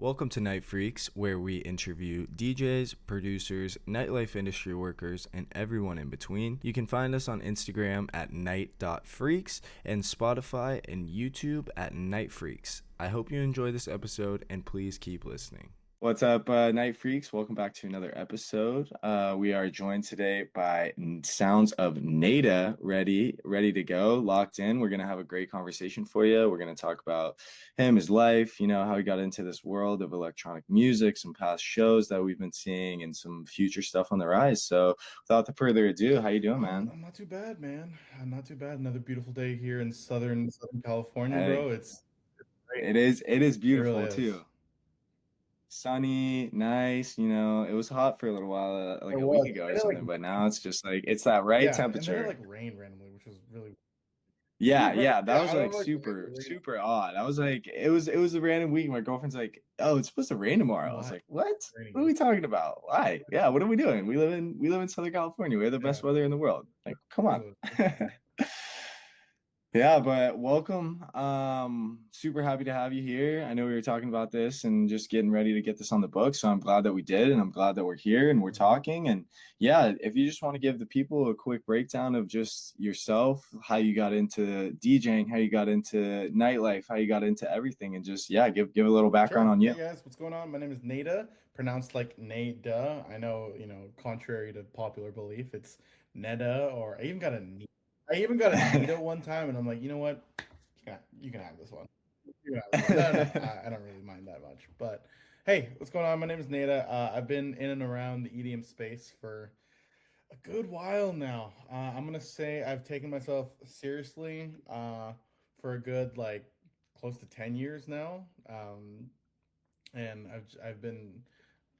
Welcome to Night Freaks, where we interview DJs, producers, nightlife industry workers, and everyone in between. You can find us on Instagram at night.freaks and Spotify and YouTube at Night Freaks. I hope you enjoy this episode and please keep listening. What's up, Night Freaks? Welcome back to another episode. We are joined today by sounds of Neda, ready to go, locked in. We're gonna have a great conversation for you. We're gonna talk about him, his life, how he got into this world of electronic music, some past shows that we've been seeing, and some future stuff on the rise. So, without further ado, how you doing, man? I'm not too bad, man. I'm not too bad. Another beautiful day here in Southern California, Hey, bro. It's great. it is It really beautiful is. too. Sunny, nice, it was hot for a little while, It like a week was. ago or And then, like, something, but now it's just like it's that right yeah, and then it temperature. like rained randomly, which was really Yeah, right. yeah, that Yeah, was I don't like know, like super, rain. super odd. I was like, it was a random week. My girlfriend's like, "Oh, it's supposed to rain tomorrow." I was Why? like, "What? What are Raining. we talking about? Why? Yeah, what are we doing? We live in Southern California. We have the best Yeah, weather in the world. Like, come it on." was. It's fine. Yeah, but welcome. Super happy to have you here. I know we were talking about this and just getting ready to get this on the book, so I'm glad that we did, and I'm glad that we're here and we're talking. And yeah, if you just want to give the people a quick breakdown of just yourself, how you got into DJing, how you got into nightlife, how you got into everything, and just yeah, give a little background Sure. on Hey you. guys, what's going on? My name is Neda, pronounced like Neda. I know, contrary to popular belief, it's Neda, or I even got a Nita one time, and I'm like, you know what? You can have this one. You can have this one. No, no, I don't really mind that much. But hey, what's going on? My name is Neda. I've been in and around the EDM space for a good while now. I'm gonna say I've taken myself seriously for a good like close to 10 years now. And I've been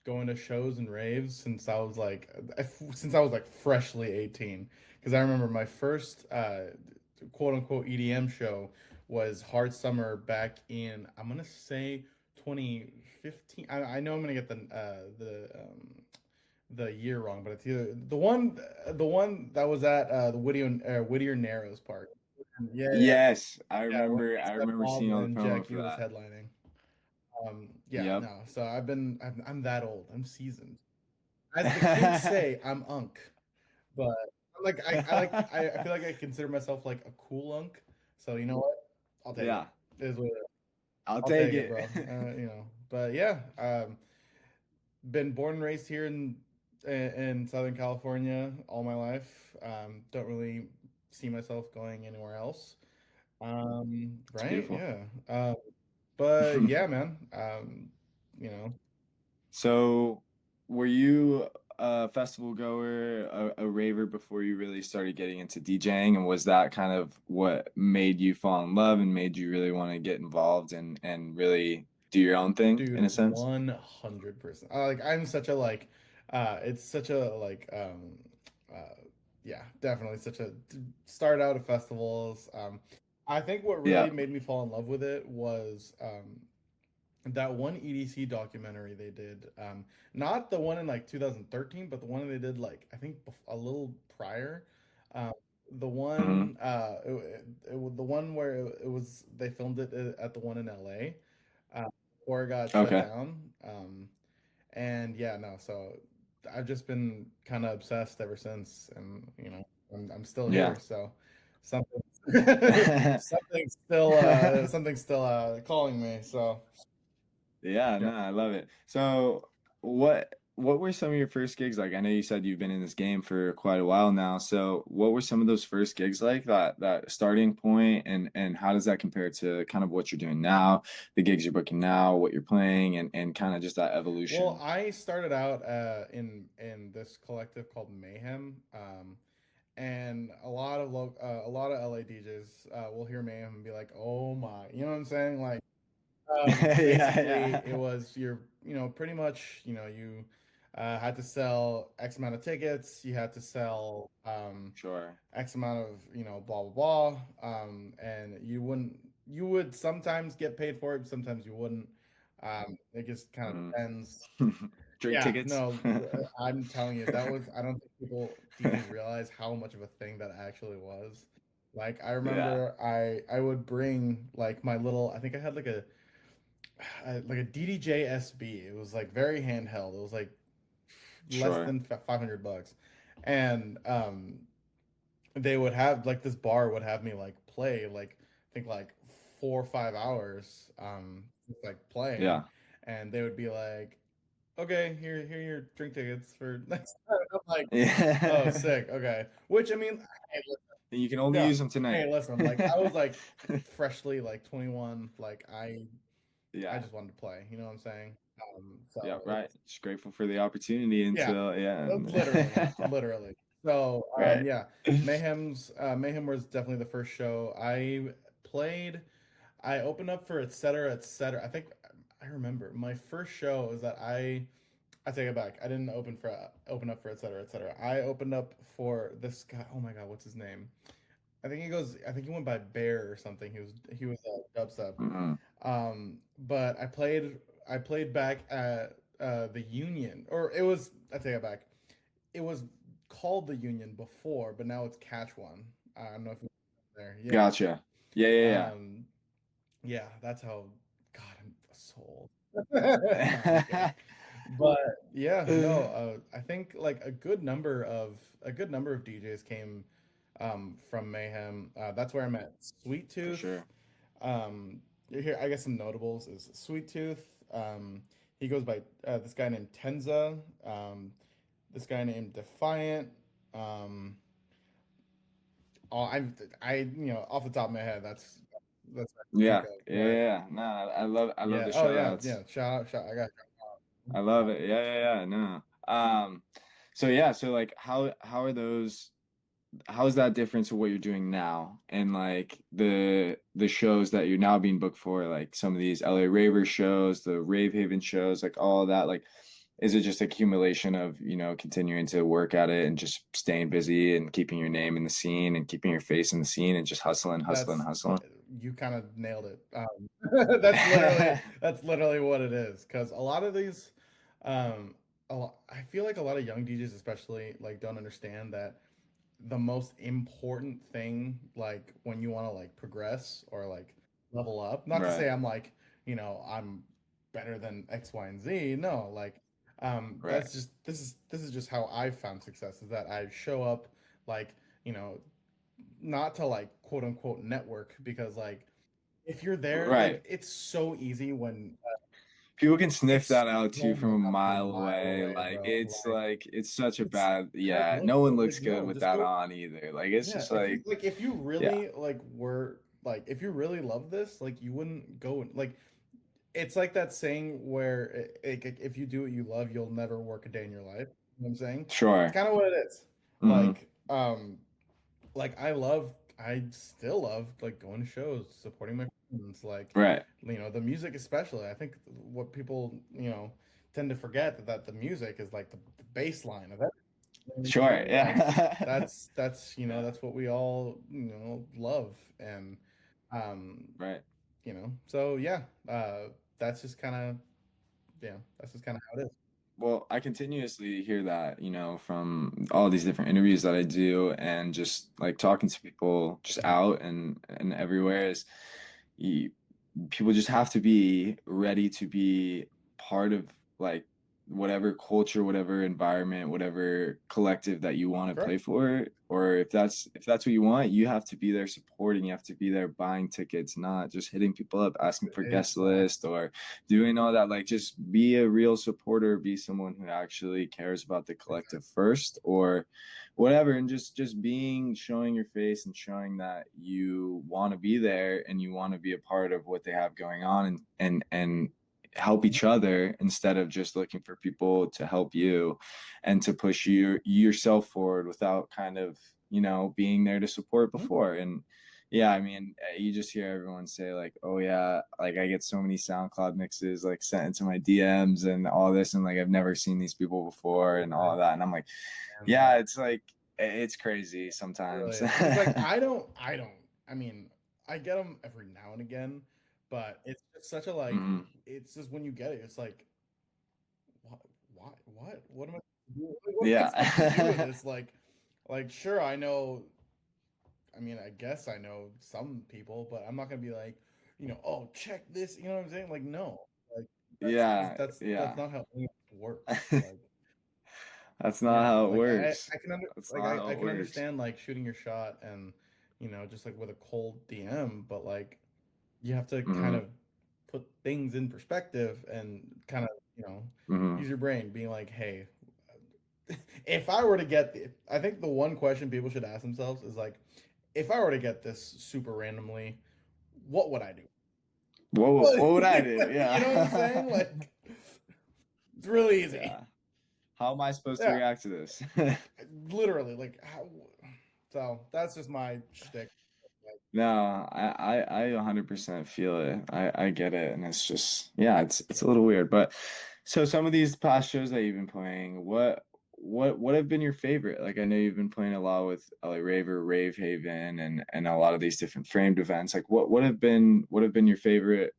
going to shows and raves since I was like freshly 18, because I remember my first quote unquote EDM show was Hard Summer back in, I'm gonna say, 2015. I know I'm gonna get the year wrong, but it's either the one that was at the Whittier Narrows Park. Yeah, yeah, Yes, I yeah. When remember. I remember Stepmom seeing all the and promo for Jackie was that. headlining. Yeah, Yep. no. So I'm that old. I'm seasoned. As the kids say, I'm unk. But I feel like I consider myself like a cool unk. So you know what? I'll take it. Yeah, It is what it is. I'll I'll take take it, it. bro. But yeah, been born and raised here in Southern California all my life. Don't really see myself going anywhere else. It's Right? beautiful. Yeah. But yeah, man. You know, So, were you a festival goer, a raver before you really started getting into DJing? And was that kind of what made you fall in love and made you really want to get involved and really do your own thing dude, in a sense? 100%. Like I'm such a like it's such a like uh yeah, definitely such a start out at festivals. I think what Yeah. really made me fall in love with it was that one EDC documentary they did. Not the one in like 2013, but the one they did like I think a little prior. Um, the Hmm. one the one where it was they filmed it at the one in LA before it got shut Okay. down. And yeah, no, so I've just been kind of obsessed ever since, and I'm still Yeah. here, so something something's still calling me. So Yeah, yeah. no, I love it. So, what were some of your first gigs like? I know you said you've been in this game for quite a while now. So, what were some of those first gigs like? That starting point, and how does that compare to kind of what you're doing now, the gigs you're booking now, what you're playing, and kind of just that Well, evolution? I started out in this collective called Mayhem, and a lot of LA DJs will hear Mayhem and be like, "Oh my," you know what I'm saying? Like, Yeah, basically, it yeah. was pretty much, you had to sell X amount of tickets, you had to sell Sure. X amount of, blah blah blah, and you would sometimes get paid for it, sometimes you wouldn't. It just kind of Mhm. depends. Drink Yeah, tickets. no, I'm telling you, I don't think DJs realize how much of a thing that actually was. Like, I Yeah. remember I would bring like my little, I think I had like like a DDJ SB. It was like very handheld. It was like less Sure. than $500, and they would have like this bar would have me like play like I think like 4 or 5 hours, just like playing, Yeah. and they would be like, "Okay, here are your drink tickets for next time." I'm like, "Oh, Yeah. sick. Okay." Which I mean, hey, You can only yeah. use them tonight. Hey, listen, like I was like freshly like 21, like I Yeah. just wanted to play. You know what I'm saying? So Yeah, right. it's Just grateful for the opportunity yeah, until yeah. literally, literally. So Right. yeah, Mayhem was definitely the first show I played. I opened up for etc. etc. I think I remember my first show is that I take it back. I didn't open up for etc. etc. I opened up for this guy. Oh my god, what's his name? I think he went by Bear or something. He was a dubstep. Mhm. But I played back at the Union, or it was I take it back. It was called the Union before, but now it's Catch One. I don't know if you're there. Yeah. Gotcha. Yeah, yeah, Um, yeah, that's how. God, I'm so old. No, I'm kidding. yeah. But yeah, no, I think like a good number of DJs came from Mayhem. That's where I met Sweet For Tooth. sure. Here I guess some notables is Sweet Tooth. He goes by this guy named Tenza. This guy named Defiant. Um, oh, off the top of my head, that's what I think Yeah. of. Yeah, yeah, But yeah. No, I love yeah, the oh shout yeah, outs. yeah. Shout. I got. I love it. Yeah, yeah, yeah. No. So yeah, so like how are those how's that different to what you're doing now and like the shows that you're now being booked for, like some of these LA Raver shows, the Rave Haven shows, like all of that, like is it just accumulation of, continuing to work at it and just staying busy and keeping your name in the scene and keeping your face in the scene and just hustling, hustling, That's hustling? you kind of nailed it. That's literally what it is. Because a lot of these, I feel like a lot of young DJs, especially, like don't understand that the most important thing, like when you want to like progress or like level up. Not to Right, say I'm like, I'm better than X, Y, and Z. No, like, right, this is just how I've found success is that I show up like, you know, not to like quote unquote network because like if you're there, right. like it's so easy when People can sniff it's that out oh too from my a god from a mile mile away. away, bro. Like it's such a It's bad, like yeah. look, No one like looks good no, with just that go. on either. Like it's Yeah, just like, if you yeah, really if you really love this, like you wouldn't go like it's like that saying where if you do what you love, you'll never work a day in your life. You know what I'm saying? It's sure. kind of what it is. Hmm. Like, I still love like going to shows, supporting my friends, like, Right. the music especially. I think what people, tend to forget that the music is like the baseline of everything. You know what I'm Sure. saying? Like Yeah. that's Yeah. that's what we all love, and um Right. so yeah, that's just kind of that's just kind of how it is. Well, I continuously hear that, from all these different interviews that I do and just like talking to people just Mhm. out and everywhere is you, people just have to be ready to be part of like whatever culture, whatever environment, whatever collective that you want to play Correct. for. Or if that's what you want, you have to be there supporting, you have to be there buying tickets, not just hitting people up asking for guest list Exactly. or doing all that. Like just be a real supporter, be someone who actually cares about the collective Exactly. first or whatever, and just being showing your face and showing that you want to be there and you want to be a part of what they have going on and help Mhm. each other instead of just looking for people to help you and to push yourself forward without kind of being there to support Mhm. before. And yeah, I mean, you just hear everyone say like, oh yeah, like I get so many SoundCloud mixes like sent into my DMs and all this, and like I've never seen these people before and all of that, and I'm like, And yeah, it's like it's crazy it really sometimes. is because like I don't. I mean, I get them every now and again, but it's just such a like. Mhm. It's just when you get it, it's like what, what am I? What am I supposed to do with Yeah. this? Like sure, I know. I mean, I guess I know some people, but I'm not gonna be like, oh, check this. You know what I'm saying? Like, no. Yeah, that's yeah. not how it works. Like, That's not yeah, how it like works. That's like not how I it can works. understand like shooting your shot and just like with a cold DM, but like you have to kind Hmm. of put things in perspective and kind of Hmm. use your brain, being like, hey, if I were to get I think the one question people should ask themselves is like, if I were to get this super randomly, what would I do? What would I do? You know what I'm saying? Yeah. Like, it's really easy. Yeah. How am I supposed to Yeah, react to this? literally. Like, so that's just my shtick. Like, No, I 100% feel it. I get it, and it's just yeah, it's a little weird. But so some of these past shows that you've been playing, what have been your favorite? Like I know you've been playing a lot with LA Raver, Rave Haven, and a lot of these different framed events. Like what have been your favorite?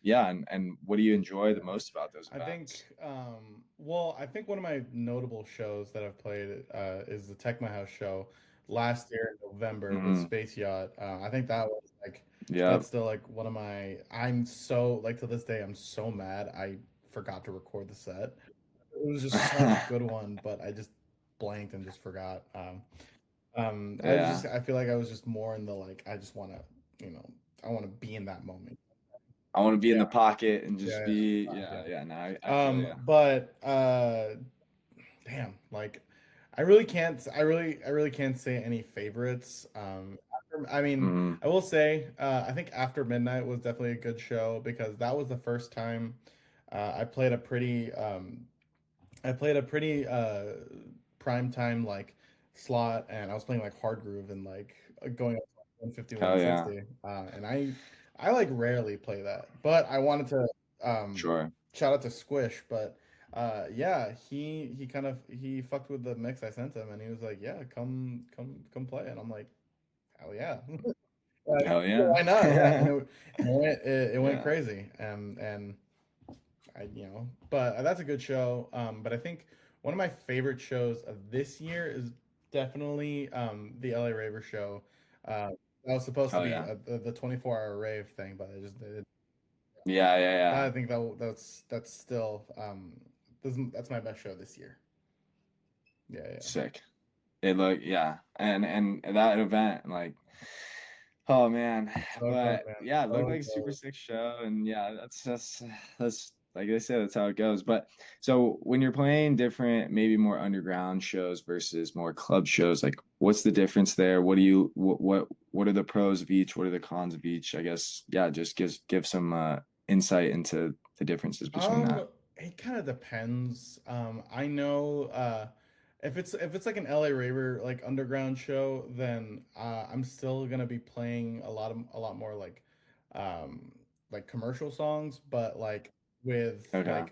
Yeah, and what do you enjoy the yeah. most about those I think, events? well, I think one of my notable shows that I've played is the Tech My House show last year in November with Hmm. Space Yacht. I think that was like, Yep. that's still like one of I'm so, like to this day, I'm so mad I forgot to record the set. It was just such a good one, but I just blanked and just forgot. Yeah. I feel like I was just more in the like, I just want to, I want to be in that moment. I want to be in Yeah, the pocket and just yeah, be yeah. yeah, yeah, no, I feel Yeah. you. But damn, like I really can't say any favorites. I mean, Hmm. I will say I think After Midnight was definitely a good show because that was the first time I played a pretty prime time like slot, and I was playing like hard groove and like going up to 150, Hell yeah. and I like rarely play that, but I wanted to Sure. shout out to Squish, but yeah, he kind of he fucked with the mix I sent him, and he was like, yeah, come play, and I'm like, hell yeah. Hell Yeah, yeah. why not? Yeah, and it went Yeah. crazy, and but that's a good show. But I think one of my favorite shows of this year is definitely the LA Raver show. That was supposed to Hell be yeah. the 24-hour rave thing, but Yeah, yeah, I yeah. think that's still that's my best show this year. Yeah, yeah. Sick. It look yeah. And that event, like oh man. So good, But man. yeah, it looked So like a super good. sick show. And yeah, that's like I said, that's how it goes. But so when you're playing different, maybe more underground shows versus more club shows, like what's the difference there? What are the pros of each? What are the cons of each? I guess, yeah, just give some insight into the differences between that. It kind of depends. I know if it's like an LA Raver like underground show, then I'm still gonna be playing a lot more um like commercial songs, but like with Okay.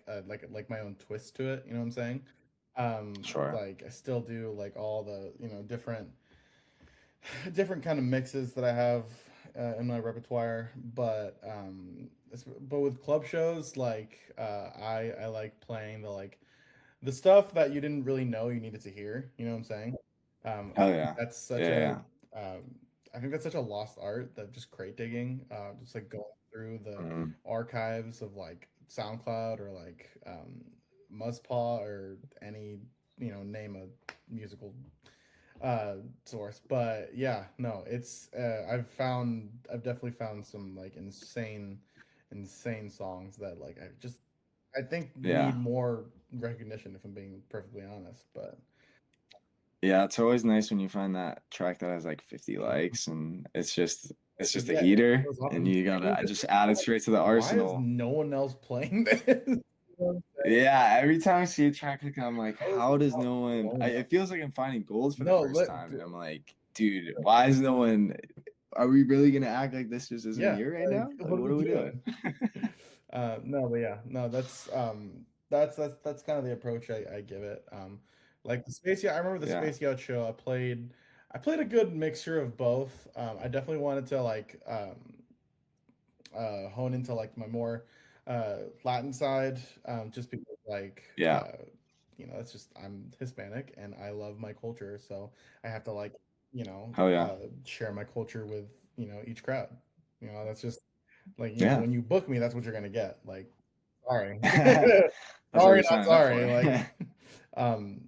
like my own twist to it. You know what I'm saying? Sure. Like I still do like all the different kind of mixes that I have in my repertoire, but but with club shows, like I like playing the stuff that you didn't really know you needed to hear. You know what I'm saying? I Hell think yeah. that's such Yeah, a yeah. I think that's such a lost art, that just crate digging, just like going through the Mhm. archives of like SoundCloud or like Muzzpaw or any name a musical source. But yeah, no, it's I've definitely found some like insane songs that like I think need Yeah. more recognition, if I'm being perfectly honest. But Yeah, it's always nice when you find that track that has like 50 Mhm. likes and it's just a Yeah, it heater goes off, and and you you gotta I just just add it like, straight to the why is arsenal. no one else playing this? You know what I'm Yeah, every time I see a track like that, I'm like, saying? How is how it does not no one blowing it up? feels like I'm finding gold for the No, first time. And I'm like, dude, yeah, why is no one are we really gonna act like this just isn't yeah, here right like now? Like what are what we are we doing? doing? No, but yeah, no, that's kind of the approach I give it. Like the Space Yacht, I remember the Yeah. Space Yacht show. I played a good mixture of both. I definitely wanted to like hone into like my more Latin side, just because like Yeah. that's just I'm Hispanic and I love my culture, so I have to like Hell yeah. share my culture with each crowd. That's just like Yeah. when you book me, that's what you're gonna get. Like sorry. That's what Sorry, you're not signing up sorry. for. Like, um,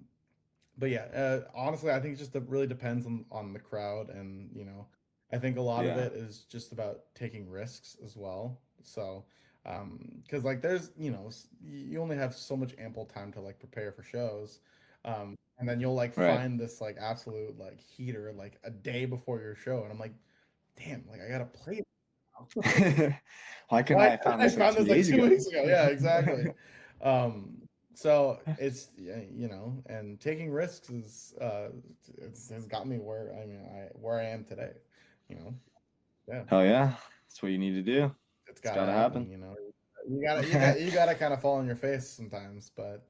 but yeah, honestly, I think it just really depends on the crowd, and I think a lot of Yeah, it is just about taking risks as well. So, because like there's you only have so much ample time to like prepare for shows, and then you'll like right. find this like absolute like heater like a day before your show, and I'm like, damn, like I gotta play it now. Why couldn't Why I have found I this like found two this like days 2 weeks ago? ago? Yeah, exactly. So it's yeah, and taking risks is has got me where where I am today. You know, yeah, Hell yeah, that's what you need to do. it's It's got to got to happen. happen. You gotta kind of fall on your face sometimes, but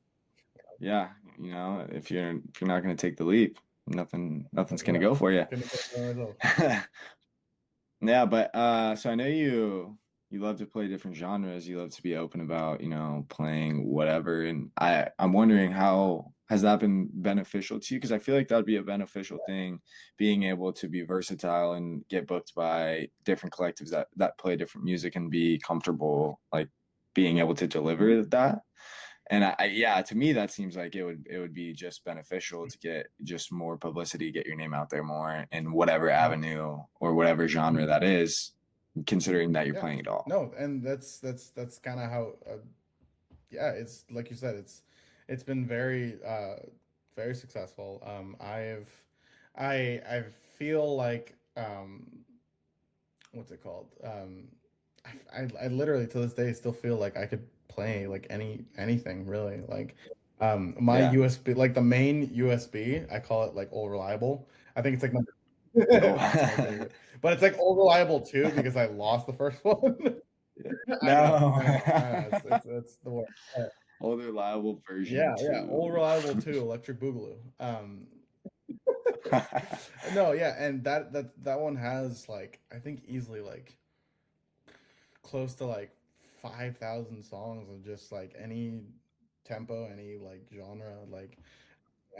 Yeah, if you're not gonna take the leap, nothing's gonna go for you. couldn't have done it myself. Yeah, but so I know you love to play different genres. You love to be open about, playing whatever. And I'm wondering, how has that been beneficial to you? Because I feel like that would be a beneficial thing, being able to be versatile and get booked by different collectives that play different music and be comfortable, like being able to deliver that. And yeah, to me that seems like it would be just beneficial to get just more publicity, get your name out there more in whatever avenue or whatever genre that is, considering that you're Yeah, playing it all. no, and that's kind of how. Yeah, it's like you said, it's been very successful. I feel like what's it called? I literally to this day still feel like I could play like anything really. Like my Yeah. USB, like the main USB, I call it like All Reliable. I think it's like number Oh. that's my favorite. But it's like All Reliable too because I lost the first one. Yeah. I know, No. it's the worst. All the reliable version Yeah, All 2. Reliable too, Electric Boogaloo. No, yeah, and that one has like I think easily like close to like 5,000 songs of just like any tempo, any like genre. Like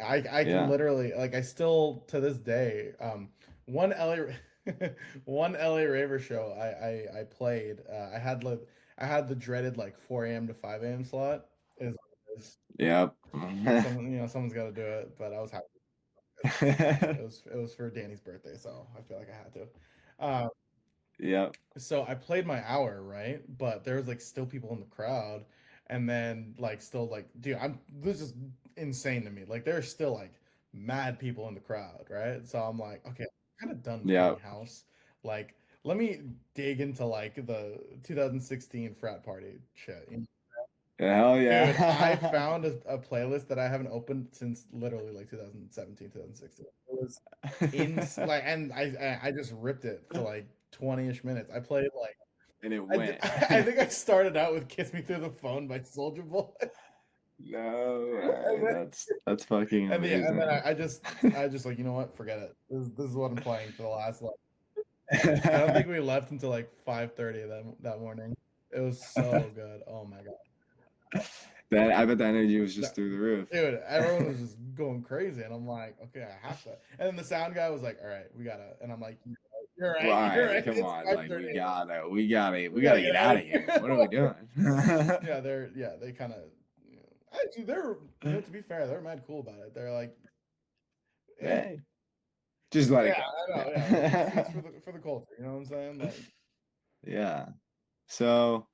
I can Yeah. literally like I still to this day one one LA Raver show I played I had the dreaded like 4 a.m. to 5 a.m. slot is Yep. someone's got to do it, but I was happy. It was for Danny's birthday, so I feel like I had to. Um, Yep. so I played my hour, right? But there was like still people in the crowd, and then like still like, dude, this is insane to me. Like there's still like mad people in the crowd, right? So I'm like, okay, I'm kind of done playing Yep. house. Like, let me dig into like the 2016 frat party shit. Hell Dude, I yeah. found a playlist that I haven't opened since literally like 2017, 2016. It was like, and I just ripped it for like 20-ish minutes. I played like And it I did, went. I think I started out with "Kiss Me Through the Phone" by Soldier Boy, No and way. then That's fucking and then amazing. I just like, you know what, forget it. This is what I'm playing for the last like. I don't think we left until like 5:30 that morning. It was so good. Oh my god. That I bet the energy was No, just through the roof. dude, everyone was just going crazy, and I'm like, okay, I have to. And then the sound guy was like, all right, we gotta. And I'm like, you're right, you're Right, right. come It's on, like 5:30. we We gotta gotta get get out out of of here. here. What are we doing? Yeah, they kind of. Actually, they're to be fair, they're mad cool about it. They're like, yeah, Hey, just let it yeah, go. I know, yeah. It's Yeah. for the culture. You know what I'm saying? Like, Yeah. So,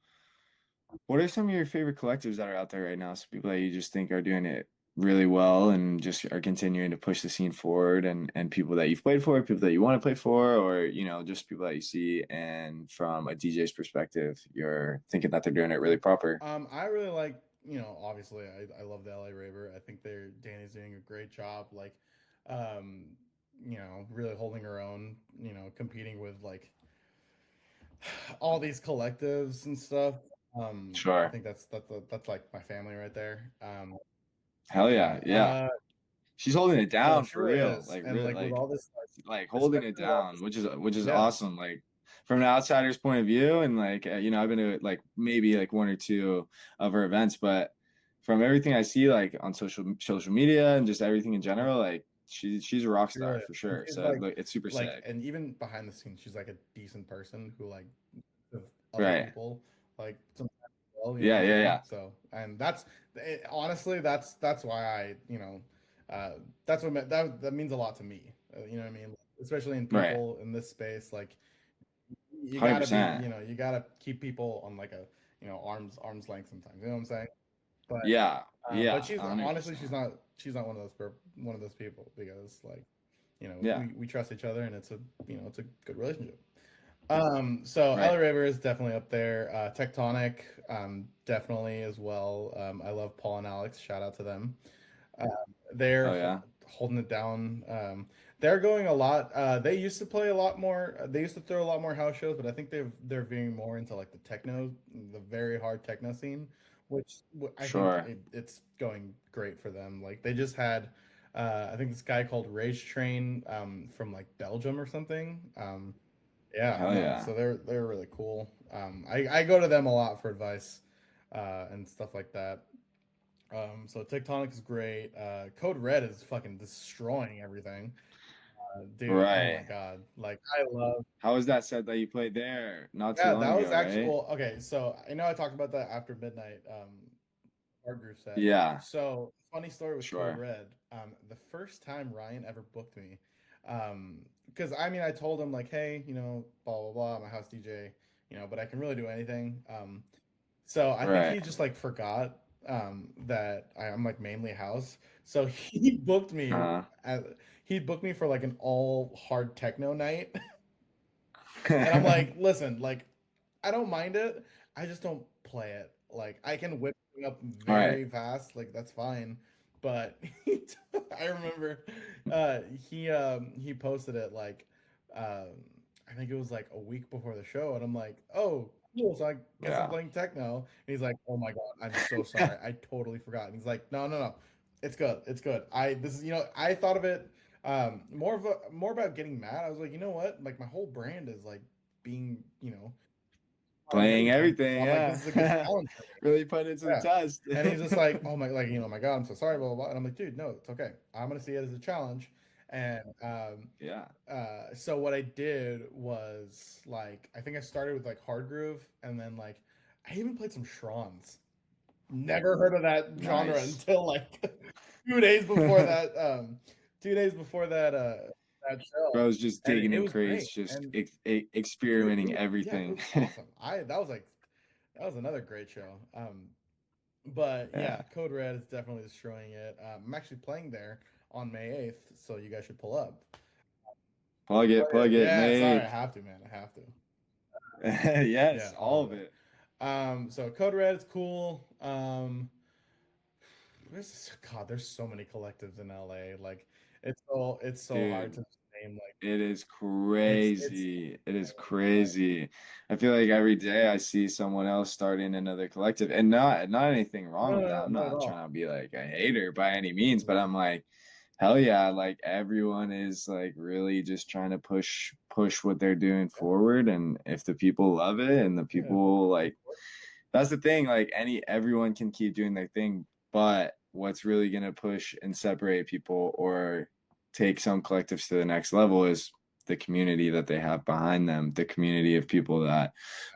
what are some of your favorite collectors that are out there right now? Some people that you just think are doing it really well and just are continuing to push the scene forward, and people that you've played for, people that you want to play for, or just people that you see and from a DJ's perspective, you're thinking that they're doing it really proper. I really like, obviously, I love the LA Raver. I think Danny's doing a great job. Like, um, really holding her own. Competing with like all these collectives and stuff. I Sure. think that's like my family right there. Hell Yeah. yeah. Yeah. She's holding it No, down she for really real. is, Like and really like with all this, like holding it especially with all down, this, which is yeah, awesome. Like from an outsider's point of view, and like I've been to like maybe like one or two of her events, but from everything I see like on social media and just everything in general, like she's a rock she star really is. for And sure. she's So like it's super sick. and even behind the scenes, she's like a decent person who like with other Right. people like sometimes well. You know Yeah, what I'm yeah, saying? yeah. So, and honestly, that's why that's what that means a lot to me. You know what I mean? Especially in Right. people in this space, like you gotta be, 100%. you gotta keep people on like a, arm's length sometimes. You know what I'm saying? But Yeah. but Yeah, she's honestly 100%. she's not one of those people because like Yeah. we trust each other and it's a it's a good relationship. So Right. LA River is definitely up there. Tectonic, definitely as well. I love Paul and Alex. Shout out to them. Uh, they're Oh yeah. holding it down. They're going a lot. They used to play a lot more. They used to throw a lot more house shows, but I think they're veering more into like the techno, the very hard techno scene, which I think Sure. it's going great for them. Like they just had, I think this guy called Rage Train, from like Belgium or something. Yeah, Hell no, yeah. so they're really cool. I go to them a lot for advice, and stuff like that. So Tectonic is great. Code Red is fucking destroying everything. Dude, oh my Right. God. Like I love. How was that set that you played there not too Yeah, long that was ago, actually right? well, okay, so I know I talked about that after midnight art group set. Yeah, So funny story with Code sure. Red. The first time Ryan ever booked me, because I mean I told him like, hey, blah blah blah, I'm a house DJ, but I can really do anything. So I think Right. he just like forgot that I'm like mainly house. So he booked me Uh-huh. at, he booked me for like an all hard techno night. And I'm like, listen, like I don't mind it. I just don't play it. Like I can whip it up Right. very fast, like that's fine. But I remember he posted it like um I think it was like a week before the show, and I'm like, oh, cool. So I guess I'm Yeah. playing techno. And he's like, oh my God, I'm so sorry. I totally forgot. And he's like, no, no, no. It's good. It's good. This is, I thought of it more about getting mad. I was like, you know what? Like my whole brand is like being, on Playing everything. everything, So I'm like, this is a good yeah. challenge for me. Really put it to the Yeah. test. And he's just like, oh my, like, my God, I'm so sorry, blah, blah, blah. And I'm like, dude, no, it's okay. I'm gonna see it as a challenge. And Yeah. so what I did was like, I think I started with like hard groove, and then like I even played some Shrons. Never heard of that genre Nice. until like 2 days before that. 2 days before that show, Bro's just and digging it in was crates, great. just And dude, experimenting yeah, it everything. was awesome. That was another great show. But Yeah. yeah, Code Red is definitely destroying it. I'm actually playing there on May 8th, so you guys should pull up. Plug it, Yeah, sorry, I mate. have to, man. I have to. Yes, Yeah, all all of of it. it. So Code Red is cool. God, there's so many collectives in LA. Like, it's so hard Dude, to name. Like, it is it's crazy. It is crazy. I feel like every day I see someone else starting another collective, and not anything wrong no, with no, that. no, I'm not at not all. trying to be like a hater by any means, but Mhm. I'm like, hell yeah, like everyone is like really just trying to push what they're doing Yeah, forward, and if the people love it and the yeah, people of like course. that's the thing, like everyone can keep doing their thing, but what's really going to push and separate people or take some collectives to the next level is the community that they have behind them, the community of people that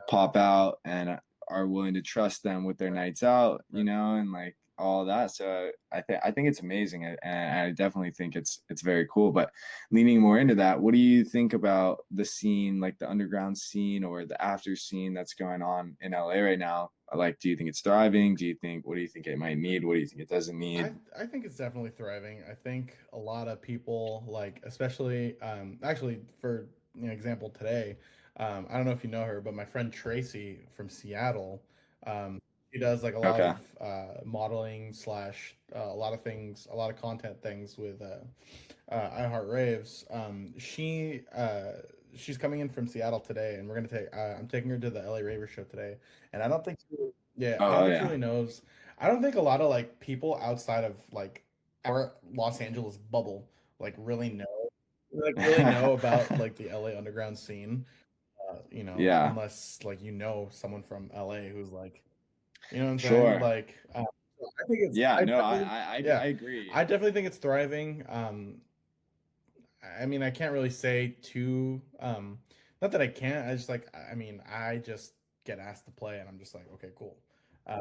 pop out and are willing to trust them with their Right, nights out, right. and like all that. So I think it's amazing, and I definitely think it's very cool. But leaning more into that, what do you think about the scene, like the underground scene or the after scene that's going on in LA right now? Like, do you think it's thriving? What do you think it might need? What do you think it doesn't I need? I think it's definitely thriving. I think a lot of people like, especially actually for example today, I don't know if you know her, but my friend Tracy from Seattle, she does like a lot Okay. of modeling slash a lot of things, a lot of content things with I Heart Raves. She's coming in from Seattle today, and we're gonna take. I'm taking her to the LA Raver show today, and I don't think yeah, I don't Oh think she yeah. really knows. I don't think a lot of like people outside of like our Los Angeles bubble really know about like the LA underground scene. Yeah. Unless like someone from LA who's like, you know what I'm saying? Sure. Like, I think it's Yeah. I No, definitely yeah, I agree. I definitely think it's thriving. I mean, I can't really say too. Not that I can't. I just like. I mean, I just get asked to play, and I'm just like, okay, cool. Uh,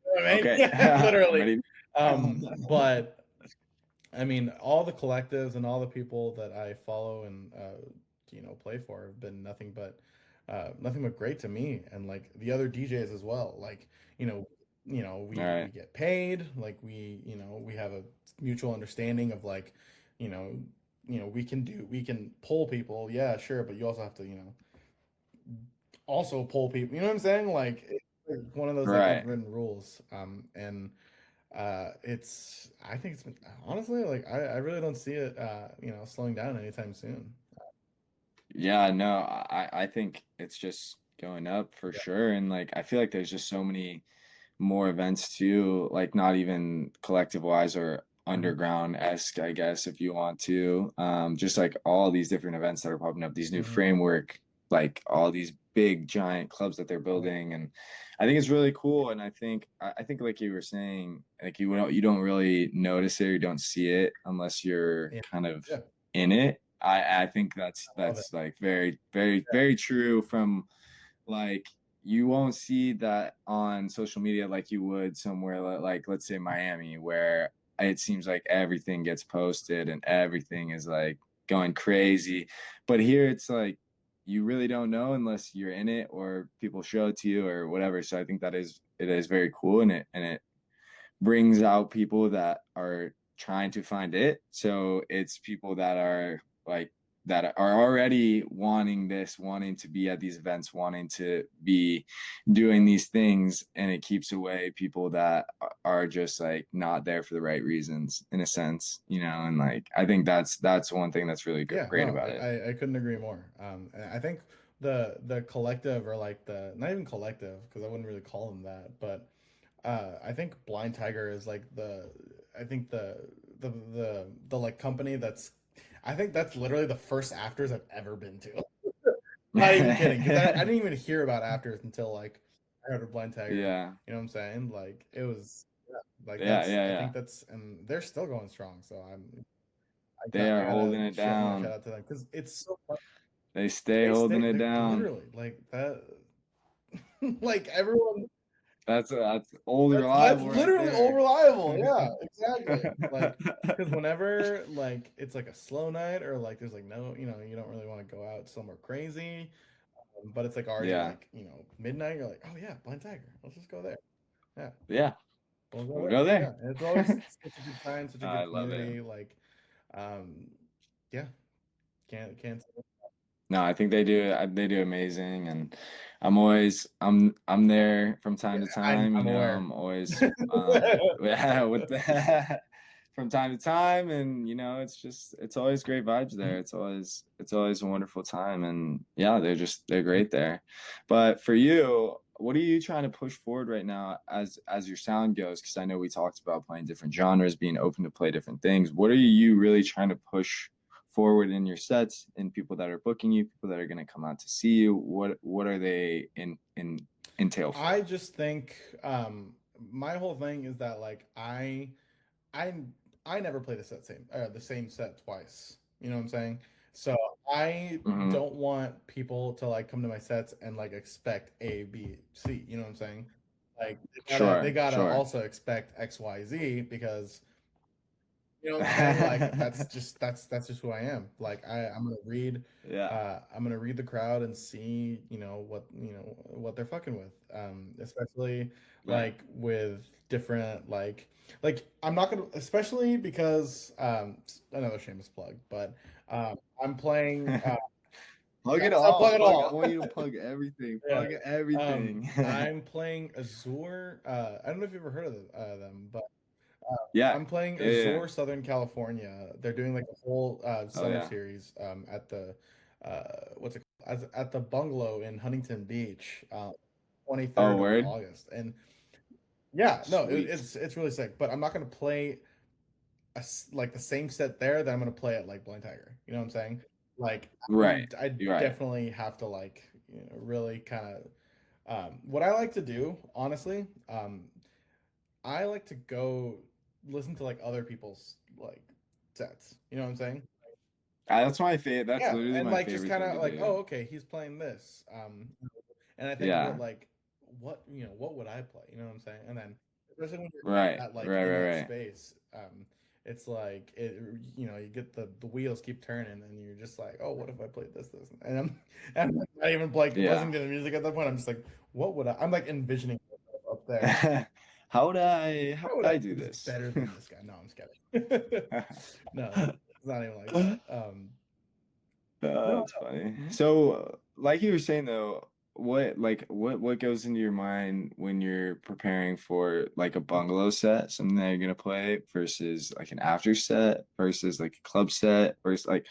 you know what I mean? Okay. Yeah, I'm literally. ready. But I mean, all the collectives and all the people that I follow and play for have been nothing but great to me, and like the other DJs as well. Like you know, All we right. get paid. Like we have a mutual understanding of like, you know, we can pull people. Yeah, sure, but you also have to also pull people. You know what I'm saying? Like it's like one of those like Right. unwritten rules. And it's I think it's been honestly like I really don't see it slowing down anytime soon. Yeah, no, I think it's just going up for Yeah. sure. And like I feel like there's just so many more events too, like not even collective wise or Mhm. underground-esque, I guess, if you want to. Just like all these different events that are popping up, these new Mhm. framework, like all these big giant clubs that they're Yeah. building. And I think it's really cool. And I think like you were saying, like you don't really notice it or you don't see it unless you're Yeah. kind of Yeah. in it. I think I love it. that's like very, very, very true from like you won't see that on social media like you would somewhere like let's say Miami, where it seems like everything gets posted and everything is like going crazy. But here it's like you really don't know unless you're in it or people show it to you or whatever. So I think it is very cool, and it brings out people that are trying to find it. So it's people that are like that are already wanting this, wanting to be at these events, wanting to be doing these things, and it keeps away people that are just like not there for the right reasons in a sense, you know. And like I think that's one thing that's really Yeah, great no, about it. I couldn't agree more. And I think the collective, or like the not even collective because I wouldn't really call them that, but I think Blind Tiger is like I think the like company that's I think that's literally the first afters I've ever been to. Not even kidding, because I didn't even hear about afters until like I heard of Blind Tiger. Yeah, You know what I'm saying? Like it was like yeah, that's yeah, I yeah. think that's and they're still going strong. So They I are gotta holding it shout my shout down. out to them because it's so fun. They stay holding it They down. literally like that. Like everyone, That's old that's reliable right literally all there. reliable. Yeah, exactly. Like because whenever like it's like a slow night or like there's like no, you don't really want to go out somewhere crazy, but it's like already Yeah, like midnight. You're like, oh yeah, Blind Tiger. Let's just go there. Yeah, yeah. we'll go We'll there. go Yeah, there. and it's always such a good time, such a I good love it. community. Like, um, yeah, can't. No, I think they do amazing, and I'm there from time to time. You I'm know, aware. I'm always yeah with the, from time to time, and you know, it's always great vibes there. It's always a wonderful time, and yeah, they're great there. But for you, what are you trying to push forward right now as your sound goes? Because I know we talked about playing different genres, being open to play different things. What are you really trying to push forward in your sets, and people that are booking you, people that are going to come out to see you? What are they in entail I for? just think my whole thing is that like I I never play the same set twice. You know what I'm saying? So I Hmm. don't want people to like come to my sets and like expect A, B, C. You know what I'm saying? Like they Sure, gotta sure. also expect X, Y, Z because you know what I'm saying? Like that's just who I am. Like Yeah, I'm gonna read the crowd and see, what they're fucking with. Especially right. like with different like I'm not gonna especially because another shameless plug, but I'm playing Plug it I'll all. plug it Plug. I all. want you to plug everything. Yeah. Plug everything. I'm playing Azure. I don't know if you've ever heard of them, but Yeah, I'm playing yeah, yeah. Azure Southern California. They're doing like a whole Oh summer yeah. series at the what's it called? At the bungalow in Huntington Beach, Oh 23rd of word. August. And yeah, no, Sweet. it's really sick. But I'm not gonna play like the same set there that I'm gonna play at like Blind Tiger. You know what I'm saying? Like Right. I You're right. definitely have to like really kind of what I like to do, honestly. I like to go listen to like other people's like sets. You know what I'm saying? That's my favorite. That's Yeah, literally and my like just favorite kind thing of to like, do. oh, okay, he's playing this. And I think Yeah. what what would I play? You know what I'm saying? And then especially when Right, you're at like right, in right, that right. space, it's like you get the wheels keep turning, and you're just like, oh, what if I played this? And I'm not even like Yeah. listening to the music at that point. I'm just like, what would I'm like envisioning myself up there. How How would would I I do do this this? better than this guy? No, I'm just kidding. No, it's not even like that. No, That's funny. mhm. So, like you were saying though, what goes into your mind when you're preparing for like a bungalow set, something that you're gonna play versus like an after set versus like a club set versus like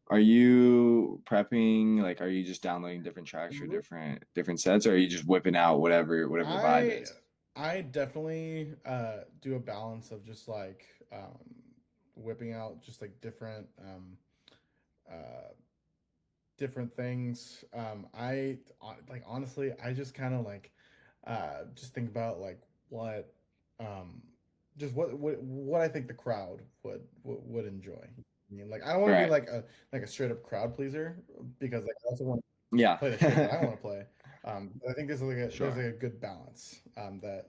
are you prepping like are you just downloading different tracks for different sets or are you just whipping out whatever the vibe I is? I definitely do a balance of just like whipping out just like uh different things. Like honestly, I just kind of like just think about like what um just what I think the crowd would enjoy. I mean, like I don't want to be Right. like a straight up crowd pleaser because like I also want to Yeah. play the shit that I want to play. But I think there's Sure. like a good balance. That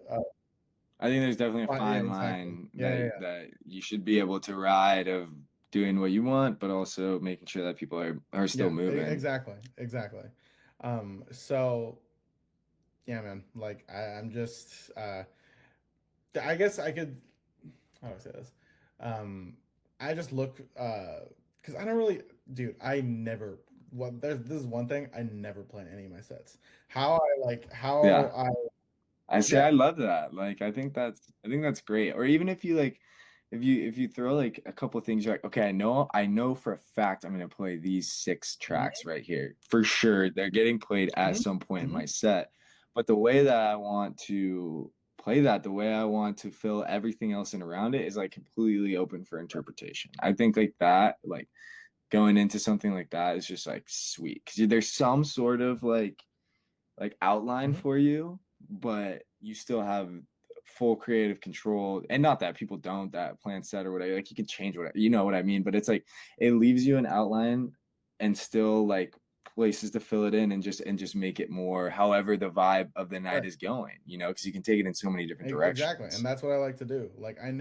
I think there's definitely a yeah, fine exactly. line Yeah, yeah, that you should be able to ride of doing what you want, but also making sure that people are still yeah, moving. exactly, exactly. So yeah, man. Like I'm just I guess I could how do I say this? Um, I just look because I don't really, dude. I never. Well, there's this is one thing I never plan any of my sets. Yeah. How I I say yeah. I love that. Like I think that's great. Or even if you like if you throw like a couple things you're like, okay, I know for a fact I'm gonna play these six tracks Mhm, right here. For sure. They're getting played at mhm, some point in my mhm. set. But the way that I want to play that, the way I want to fill everything else in around it is like completely open for interpretation. I think like that, like going into something like that is just like sweet. Cause there's some sort of like outline Mhm. for you, but you still have full creative control. And not that people don't that plan set or whatever, like you can change whatever, you know what I mean? But it's like it leaves you an outline and still like places to fill it in and just make it more however the vibe of the night Right. is going, you know, because you can take it in so many different Exactly, and directions. that's what I like to do. Like I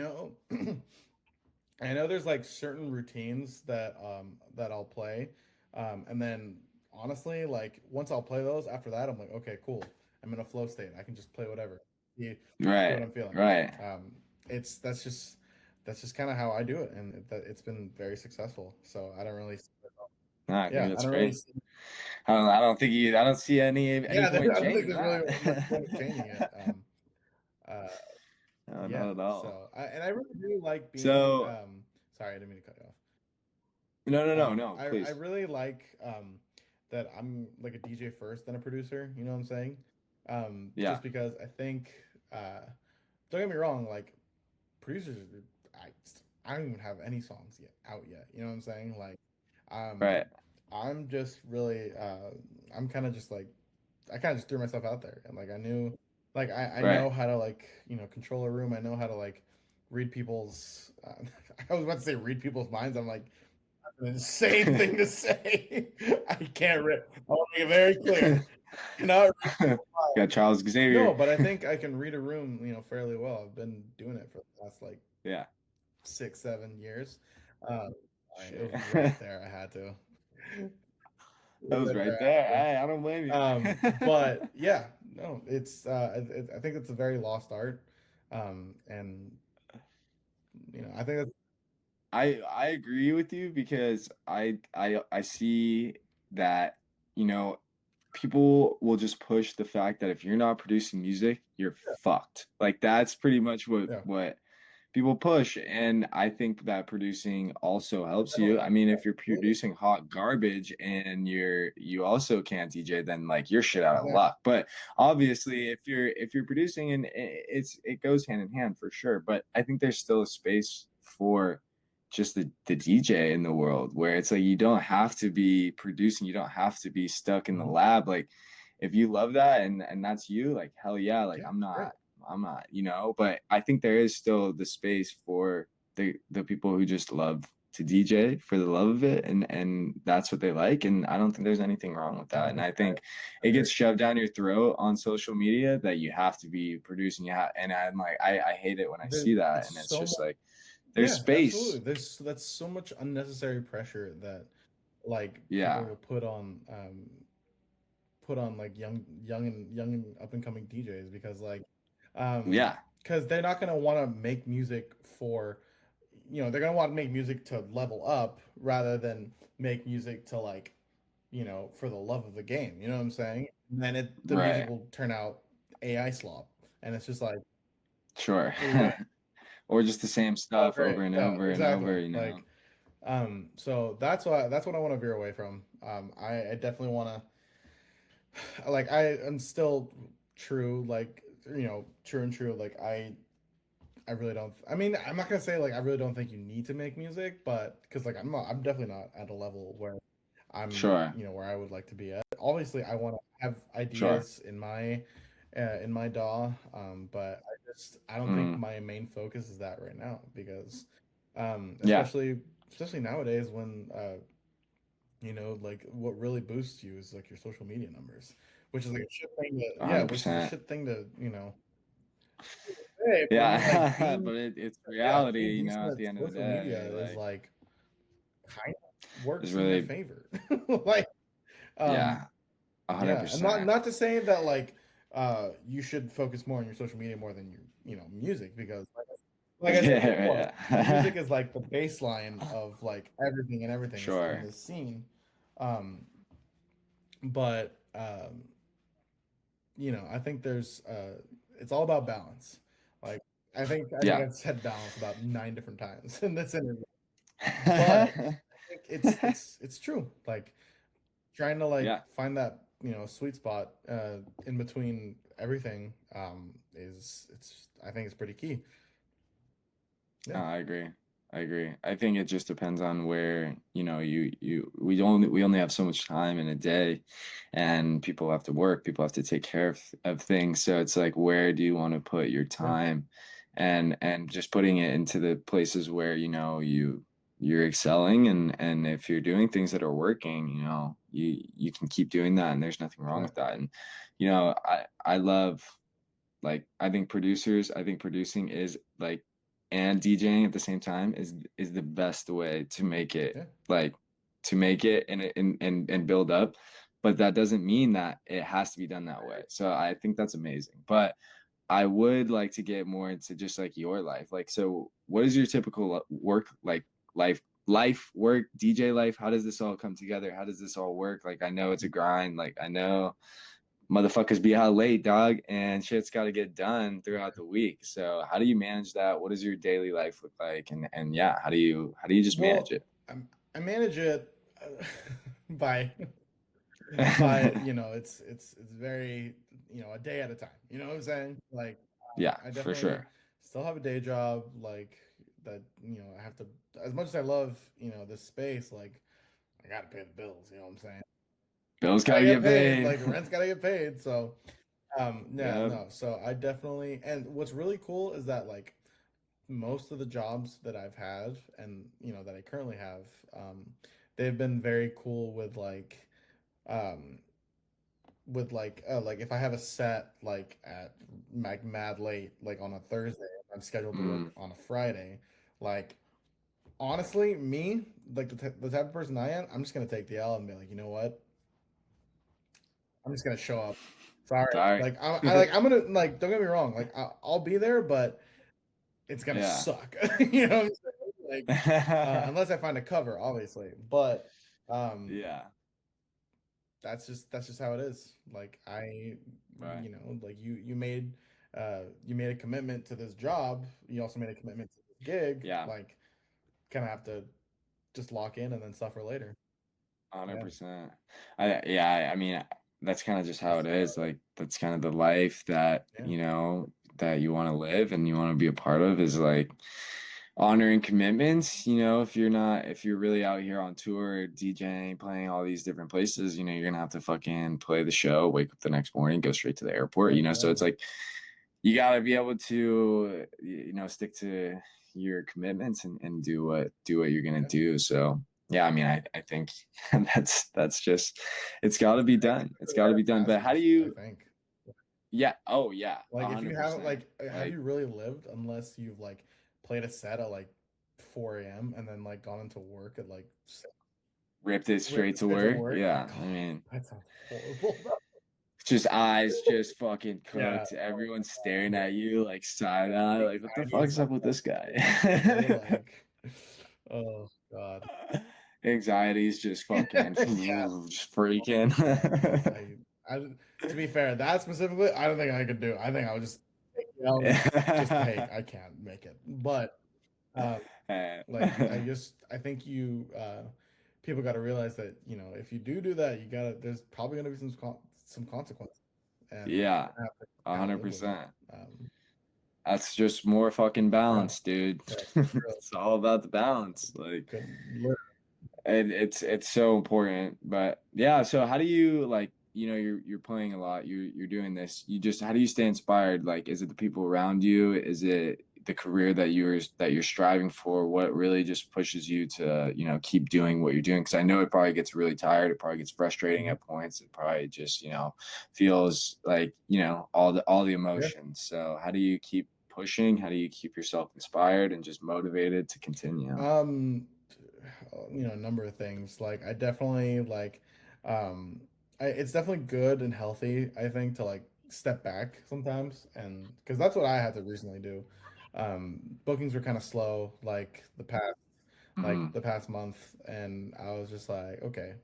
know there's like certain routines that I'll play, and then honestly, like once I'll play those, after that, I'm like, okay, cool. I'm in a flow state. I can just play whatever. See what Right, I'm feeling. right. Um, it's that's just kind of how I do it, and it's been very successful. So I don't really, No, I think yeah, I that's don't really, great. I don't think you I don't see any yeah, point in I don't think changing there's really much point of that. changing it. Uh, No, yeah. not at all. So I really do like being. So Sorry, I didn't mean to cut you off. no, I please. really like that I'm like a DJ first, then a producer. You know what I'm saying? Yeah, Just because I think, don't get me wrong, like producers, I I don't even have any songs yet out yet. You know what I'm saying? Like, um, right, I'm just really, I'm kind of just like, I kind of just threw myself out there, and like I knew, like I right. know how to like control a room. I know how to like read people's. I was about to say read people's minds. I'm like an insane thing to say. I can't read. I want to make it very clear. Cannot read people's Got minds. Charles No, Xavier. but I think I can read a room, fairly well. I've been doing it for the last like Yeah, 6, 7 years. Um, it sure. was right there. I had to. It was That was right there. right I had there. to. Hey, I don't blame you. But yeah, no, it's. I think it's a very lost art, and I think that's I agree with you because I see that, you know, people will just push the fact that if you're not producing music, you're fucked. Like that's pretty much yeah, what people push, and I think that producing also helps definitely you. I mean, if you're absolutely producing hot garbage and you also can't DJ, then like you're shit out of exactly. luck. But obviously, if you're producing and it goes hand in hand for sure. But I think there's still a space for just the DJ in the world where it's like you don't have to be producing, you don't have to be stuck in the Mhm. lab. Like if you love that and that's you, like hell yeah, like Yeah, great. I'm not, you know, but I think there is still the space for the people who just love to DJ for the love of it, and that's what they like, and I don't think there's anything wrong with that. And I think it gets shoved down your throat on social media that you have to be producing. And I'm like, I hate it when I see that, It's and it's so just much. like there's Yeah, absolutely. space. That's so much unnecessary pressure that like people Yeah, will put on like young and up and coming DJs because like yeah, because they're not gonna want to make music for they're gonna want to make music to level up rather than make music to like for the love of the game. You know what I'm saying? And then the music right, will turn out AI slop, and it's just like sure. what? Or just the same Oh, stuff great. over and Yeah, over and exactly. over, you know. Like, so that's what I want to veer away from. I definitely want to, like, I am still true, like, true and true. Like, I really don't. I mean, I'm not gonna say like I really don't think you need to make music, but because like I'm definitely not at a level where I'm, Sure, where I would like to be at. Obviously, I want to have sure. ideas in my DAW, but I don't think Mm, my main focus is that right now because, yeah, especially nowadays when like what really boosts you is like your social media numbers, which is like a shit thing to yeah, which is a 100%. shit thing to say, but I mean like Yeah, but it's reality, being you know, decent at at the end of the social media day, is like like kind of it's works in your really, favor. Like, um, yeah, a hundred yeah, and not percent. not to say that like you should focus more on your social media more than your music because like I said before, Yeah, music yeah. is like the baseline of like everything and everything is in Sure. this scene. Um, but I think there's it's all about balance. Like I think Yeah. I've said balance about 9 different times in this interview, but I think it's true. Like trying to like Yeah, find that sweet spot in between everything is it's I think it's pretty key. Yeah, I agree. I agree. I think it just depends on where, we only have so much time in a day, and people have to work, people have to take care of things. So it's like, where do you want to put your yeah, time? And just putting it into the places where, you're excelling, and if you're doing things that are working, you can keep doing that, and there's nothing wrong right, with that. And I love, like, I think producing is like, and DJing at the same time is the best way to make it, yeah, like, and build up. But that doesn't mean that it has to be done that way. So I think that's amazing. But I would like to get more into just like your life. Like, so what is your typical work, like, life, work, DJ life? How does this all come together? How does this all work? Like, I know it's a grind. Like, I know motherfuckers be out late, dog, and shit's got to get done throughout the week. So how do you manage that? What does your daily life look like? And yeah, how do you just manage well it? I manage it by it's very a day at a time, you know what I'm saying, like Yeah, I for definitely sure. still have a day job like that, I have to, as much as I love this space, like I gotta pay the bills, you know what I'm saying, Bills gotta gotta get get paid, paid. like the rent's gotta get paid, so yeah, Yep. no, so I definitely, and what's really cool is that like most of the jobs that I've had and that I currently have, they've been very cool um with like if I have a set like at like mad late like on a Thursday, I'm scheduled to Mm. work on a Friday, like honestly me, like the type of person I am, I'm just gonna take the L and be like, you know what, I'm just gonna show up, sorry, Sorry. like I'm gonna, like, don't get me wrong, like I'll be there, but it's gonna Yeah. suck. You know what I'm saying? Like, unless I find a cover, obviously. But um, Yeah. that's just how it is. Like Right. like you made a commitment to this job. You also made a commitment to this gig. Yeah. Like, kind of have to just lock in and then suffer later. Yeah, 100%. I mean, that's kind of just how that's it just how is. Like, that's kind of the life that, it, yeah, that you want to live and you want to be a part of, is like honoring commitments. If you're really out here on tour, DJing, playing all these different places, you're gonna have to fucking play the show, wake up the next morning, go straight to the airport, yeah, so it's exactly. like you got to be able to stick to your commitments and do what you're gonna do. So yeah, I mean, I think that's just, it's got to be done. It's got to be done. But how do I you? think. Yeah. Oh yeah. Like if you haven't 100%. have Like you really lived unless you've like played a set at like 4 a.m. and then like gone into work at like ripped it ripped straight it to straight to work. work? Yeah. God, I mean, that sounds horrible. just eyes just fucking Yeah, cooked. Everyone's staring yeah. at you like side eye. Like, what the Anxiety is fuck's like up with this guy? like oh god. Anxiety's just fucking Yeah. just freaking. I to be fair, that specifically, I don't think I could do. I think I would just take the L, just hey, I can't make it. But um like I think you people got to realize that, you know, if you do that, you got to there's probably going to be some consequences and Yeah, you have to kind of live with it. 100%. That's just more fucking Yeah, balance, dude. yeah, really It's all about the balance. Like, good. Literally. it's so important. But yeah, so how do you, like, you're playing a lot, you're doing this, you just, how do you stay inspired? Like, is it the people around you? Is it the career that you're striving for? What really just pushes you to, keep doing what you're doing? Because I know it probably gets really tired, it probably gets frustrating Mhm. at points, it probably just, feels like, all the Yeah. emotions. So how do you keep pushing? How do you keep yourself inspired and just motivated to continue? You know, a number of things. Like I definitely like it's definitely good and healthy, I think, to like step back sometimes, and because that's what I had to recently do. Bookings were kind of slow Hmm. the past month, and I was just like, okay,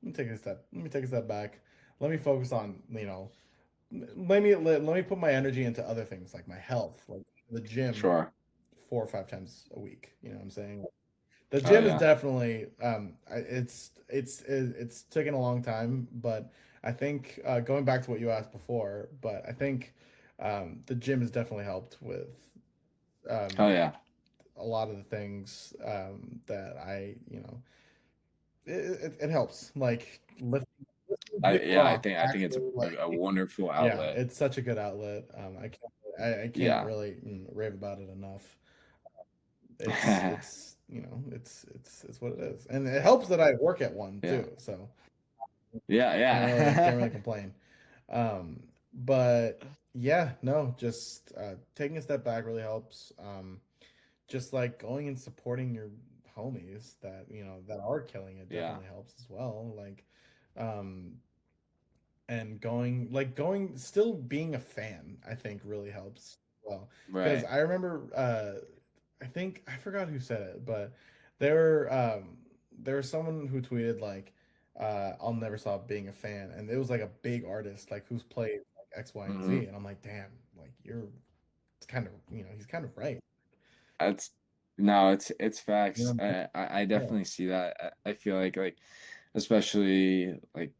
let me take a step back. Let me focus on, you know, let me put my energy into other things like my health, like the gym Sure. 4 or 5 times a week. You know what I'm saying? The Oh gym is yeah. definitely it's taken a long time, but I think going back to what you asked before, but I think the gym has definitely helped with Oh um, yeah. a lot of the things that you know, it helps like lifting I big yeah, I rocks think I think it's actually like a wonderful yeah, outlet. it's such a good outlet. I can't Yeah. really rave about it enough. It's you know it's what it is, and it helps that I work at one Yeah. too, so Yeah, can't really yeah. complain. But yeah, no, just taking a step back really helps. Just like going and supporting your homies that you know that are killing it Yeah. definitely helps as well. Um, and going still being a fan, I think really helps as well, because Right. I remember I think I forgot who said it, but there there was someone who tweeted like I'll never stop being a fan, and it was like a big artist like who's played like X, Y, and Hmm. Z, and I'm like, damn, like you're it's kind of, you know, he's kind of right. That's no, it's You know facts. what I'm I saying? definitely see that. I feel like especially like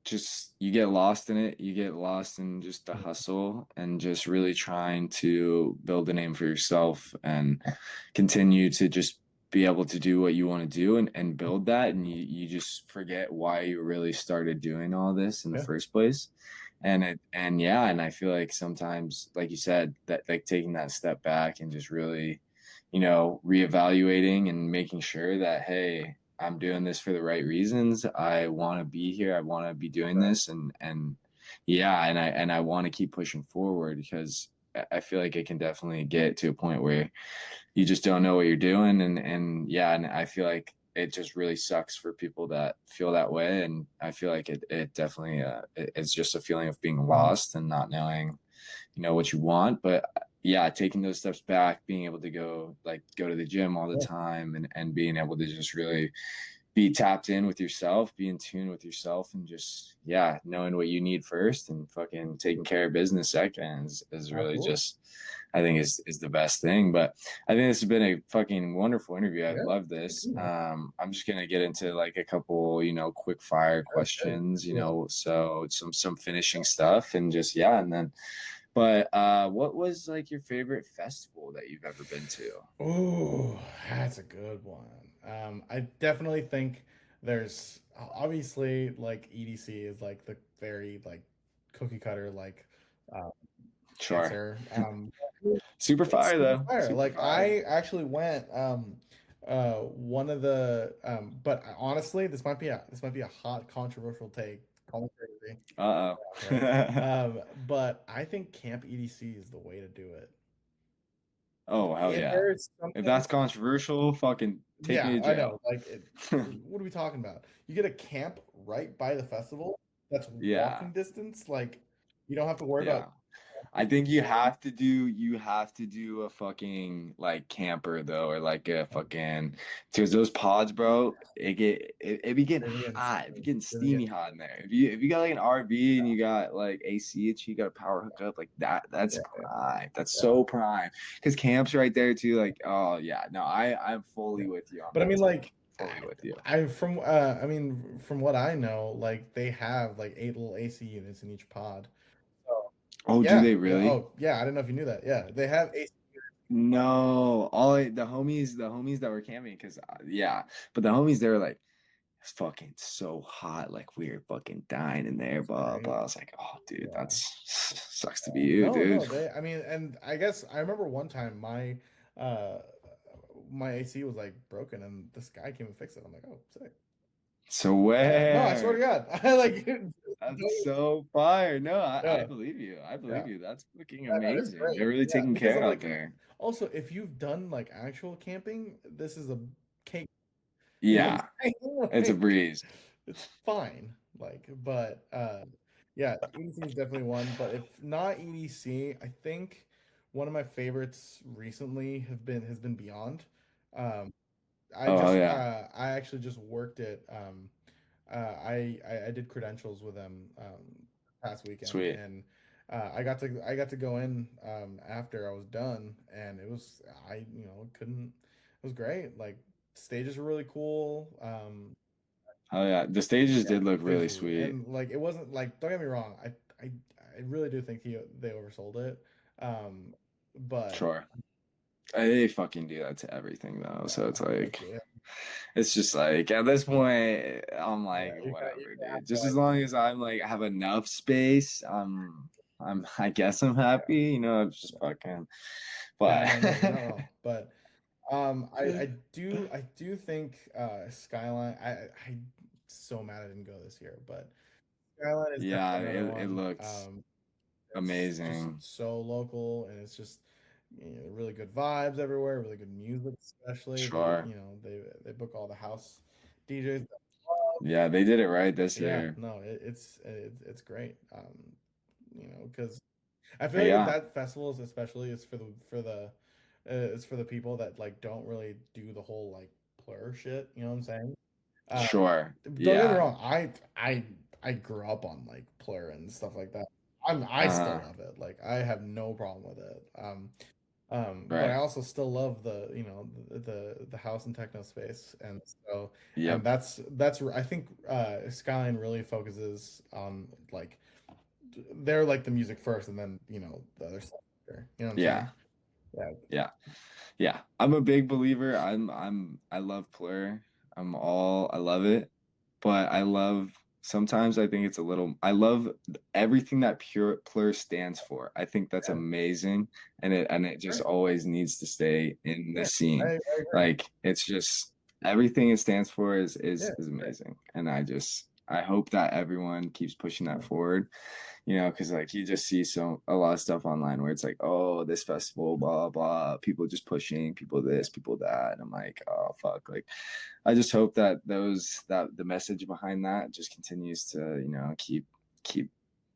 just you get lost in it. You get lost in just the Yeah. hustle and just really trying to build a name for yourself and continue to just be able to do what you want to do and build that, and you just forget why you really started doing all this in the Yeah. first place. And yeah, and I feel like sometimes, like you said, that like taking that step back and just really, reevaluating and making sure that, hey, I'm doing this for the right reasons. I want to be here. I want to be doing this, and yeah, and I want to keep pushing forward, because I feel like it can definitely get to a point where you just don't know what you're doing, and yeah, and I feel like it just really sucks for people that feel that way, and I feel like it definitely it's just a feeling of being Mhm. lost and not knowing what you want. But yeah, taking those steps back, being able to go to the gym all the Yeah. time, and being able to just really be tapped in with yourself, be in tune with yourself, and just, yeah, knowing what you need first and fucking taking care of business second is really Absolutely. just, I think, is the best thing. But I think this has been a fucking wonderful interview. I Yeah. love this. I'm just gonna get into like a couple, quick fire Okay. questions, Yeah. so some finishing stuff, and just, yeah, and then, but what was like your favorite festival that you've ever been to? Oh, that's a good one. I definitely think there's obviously like EDC is like the very like cookie cutter like uh, Sure. answer. Super It's fire super though. fire. Super Like fire. I actually went one of the but honestly this might be a hot controversial take. Call me crazy. Uh-oh. Right. But I think Camp EDC is the way to do it. Oh, hell If yeah. there's If something, that's controversial, fucking take me yeah, to I jail. know. Like, what are we talking about? You get a camp right by the festival that's Yeah. walking distance. Like, you don't have to worry Yeah. about. I think you have to do a fucking like camper though, or like a fucking because those pods, bro, it be getting They're getting hot, it be steamy. getting They're steamy getting, hot in there. If you got like an RV and you got like AC, and you got a power hookup like that, that's yeah, prime. That's yeah. so prime. Because camp's right there too. Like, oh yeah, no, I'm fully Yeah. with you on But I that mean, take. like, Fully with you. I mean, from what I know, like they have like 8 little AC units in each pod. So Oh, do yeah, they yeah. really? Oh, yeah. I don't know if you knew that. Yeah, they have AC. No, the homies that were camping, because yeah, but the homies they were like, it's fucking so hot, like we were fucking dying in there, blah blah. Right? I was like, oh, dude, Yeah. that's sucks to be you, No, dude. no. They. I mean, and I guess I remember one time uh my AC was like broken, and this guy came and fixed it. I'm like, oh, sick. So Yeah. No, I swear to where? God, I like. That's so fire. No, I Yeah, believe you. I yeah. believe you. That's fucking Yeah, no, it's amazing. great. They're really Yeah, taking because care I'm out like, there. also, if you've done like actual camping, this is a cake. You know what Yeah, I'm saying? it's a Like, breeze. it's fine. Like, but yeah, EDC is definitely one. But if not EDC, I think one of my favorites recently has been Beyond. Um, Oh hell yeah, I actually just worked it. I did credentials with them past weekend, sweet. and I got to go in after I was done, and it was I you know couldn't it was great. Like stages were really cool. Oh yeah, the stages Yeah, did look really visually, sweet. and like it wasn't like don't get me wrong. I I really do think they oversold it. Um, but Sure. They fucking do that to everything though. So it's like like yeah, it's just like at this point I'm yeah, like you whatever, kind of have dude. to Just as like long as I'm like have enough space, I guess I'm happy, yeah, I'm just fucking yeah, but no, no, no, no. But I do think Skyline. I so mad I didn't go this year, but Skyline is yeah, definitely another it one. looks It's just amazing. so local, and it's just really good vibes everywhere, really good music, especially Sure. they book all the house DJs. Yeah, they did it right this Yeah, year. no, it's great. Because I feel But like yeah, that festival is especially is for the it's for the people that like don't really do the whole like plur shit. You know what I'm saying? Uh, sure. don't get me Yeah. wrong. I grew up on like plur and stuff like that. I still Uh-huh. love it. Like I have no problem with it. But I Right. also still love the house and techno space, and so and Yep. that's I think Skyline really focuses on like they're like the music first, and then the other stuff after. You know what I'm saying? Yeah. Yeah, Yeah. Yeah, I'm a big believer. I love Plur. I love it, but I love sometimes I think it's a little I love everything that pure Plur stands for. I think that's yeah, amazing, and it just right. always needs to stay in the Yeah, scene. I agree. Like it's just everything it stands for Yeah, is amazing, and I hope that everyone keeps pushing that yeah, forward, because like you just see a lot of stuff online where it's like, oh, this festival, blah blah, people just pushing, people this, people that, and I'm like, oh fuck, like I just hope that that the message behind that just continues to keep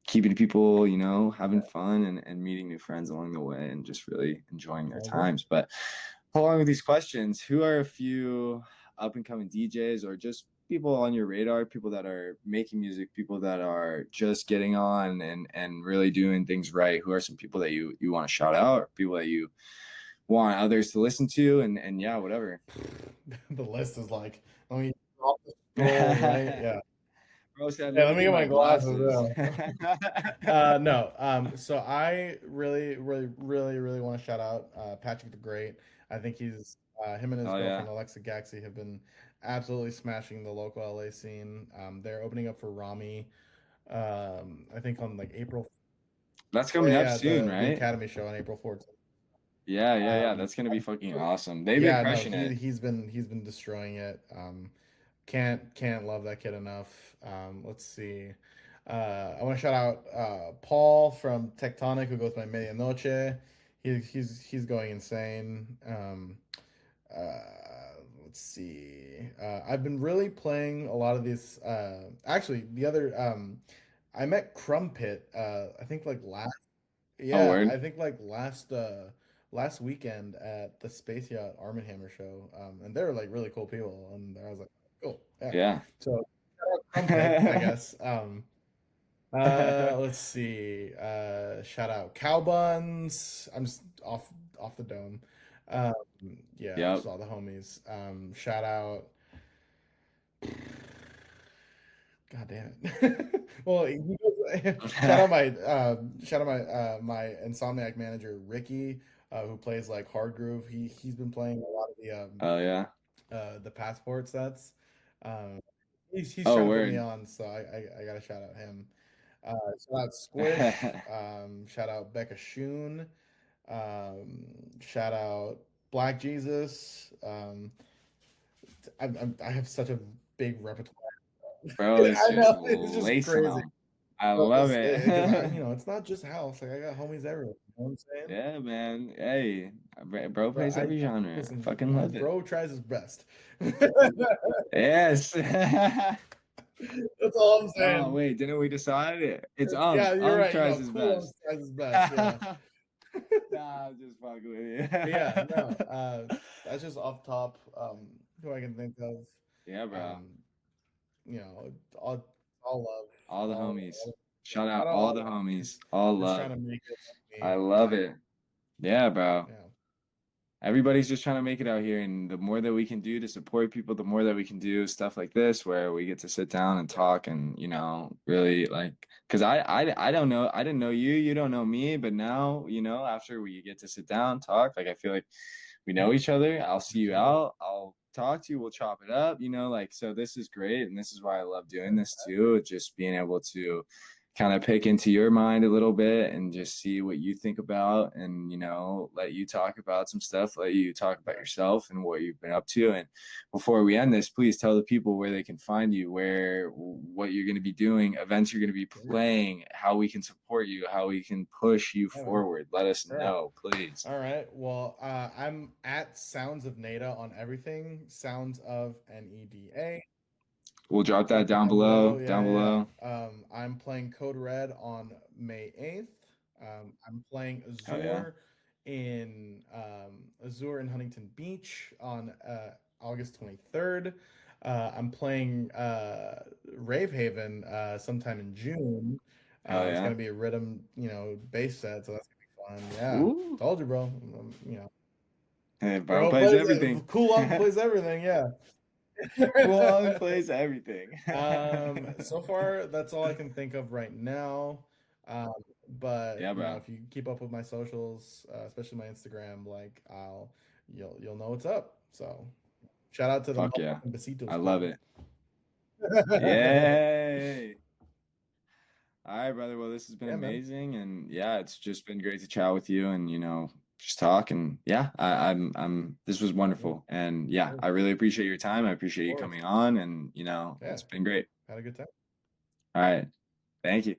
keeping people having fun and meeting new friends along the way and just really enjoying their I agree. times. But along with these questions, who are a few up and coming DJs or just people on your radar, people that are making music, people that are just getting on and really doing things right? Who are some people that you want to shout out, or people that you want others to listen to, and yeah, whatever. The list is like, let me drop the scroll, right? Yeah. Bro said, Yeah, let let me me get get my my glasses. glasses. No. So I really want to shout out Patrick the Great. I think he's him and his Oh yeah. girlfriend Alexa Gaxi have been absolutely smashing the local LA scene. They're opening up for Rami. I think on like April. That's coming up Yeah, soon, the right? Academy show on April 14th. Yeah, yeah, yeah. Um, That's gonna be fucking awesome. They've been yeah, no, crushing it. he's been destroying it. Can't love that kid enough. Let's see. I want to shout out Paul from Tectonic, who goes by Medianoche. He's going insane. Let's see. I've been really playing a lot of these. Actually, the other I met Crumpet. I think like last. Oh, Yeah, word. I think like last weekend at the Space Yacht Arm& and Hammer show. And they were like really cool people, and I was like, cool, yeah. Yeah. So Crumpet, I guess. Let's see. Shout out Cowbuns. I'm just off the dome. Um, yeah, Yep. just all the homies. Shout out. God damn it. Well, shout out my Insomniac manager Ricky, who plays like Hard Groove. He's been playing a lot of Oh yeah. the passport sets. Um, he's Oh, trying to put me word. on, so I gotta shout out him. Shout out Squish. Shout out Becca Shoon. Shout out Black Jesus. I have such a big repertoire. Bro, it's I just know it's just lacing crazy. them. I love it. Because I, it's not just house. Like I got homies everywhere. You know what I'm saying? Yeah, man. Hey, bro Bro, plays every genre. I listen. fucking love it. Bro tries his best. Yes. That's all I'm Oh, saying. wait, didn't we decide it? It's Yeah, you're Unk right. tries No, his cool best. tries his best. Yeah. Nah, I'm just fucking with you. But yeah, no. That's just off top. Who I can think of. Yeah, bro. Um, all love. All the All, homies. all Shout shout out out all all the the homies. homies. All Just trying love. to make it. I Me. love it. Yeah, bro. Yeah. Everybody's just trying to make it out here, and the more that we can do to support people, the more that we can do stuff like this where we get to sit down and talk and really like, because I don't know, I didn't know you, you don't know me, but now after we get to sit down, talk, like I feel like we know each other. I'll see you out, I'll talk to you, we'll chop it up, like, so this is great, and this is why I love doing this too, just being able to kind of pick into your mind a little bit and just see what you think about, and let you talk about some stuff, let you talk about yourself and what you've been up to. And before we end this, please tell the people where they can find you, what you're going to be doing, events you're going to be playing, how we can support you, how we can push you forward. Let us know, please. All right. Well, I'm at Sounds of Neda on everything. Sounds of Neda. We'll drop that down below. Yeah. I'm playing Code Red on May 8th. I'm playing Azure in Huntington Beach on August 23rd. I'm playing Rave Haven sometime in June. It's gonna be a rhythm, bass set, so that's gonna be fun. Yeah. Ooh. Told you, bro. Hey, bro plays everything. Cool on plays everything, yeah. Cool plays everything. So far that's all I can think of right now. But yeah, bro. if you keep up with my socials, especially my Instagram, like you'll know what's up. So shout out to the Besitos. I love it. Yay. All right, brother. Well, this has been amazing, man. And yeah, it's just been great to chat with you and just talk. And yeah, I'm this was wonderful. And yeah, I really appreciate your time. I appreciate you coming on, and it's been great. Had a good time. All right. Thank you.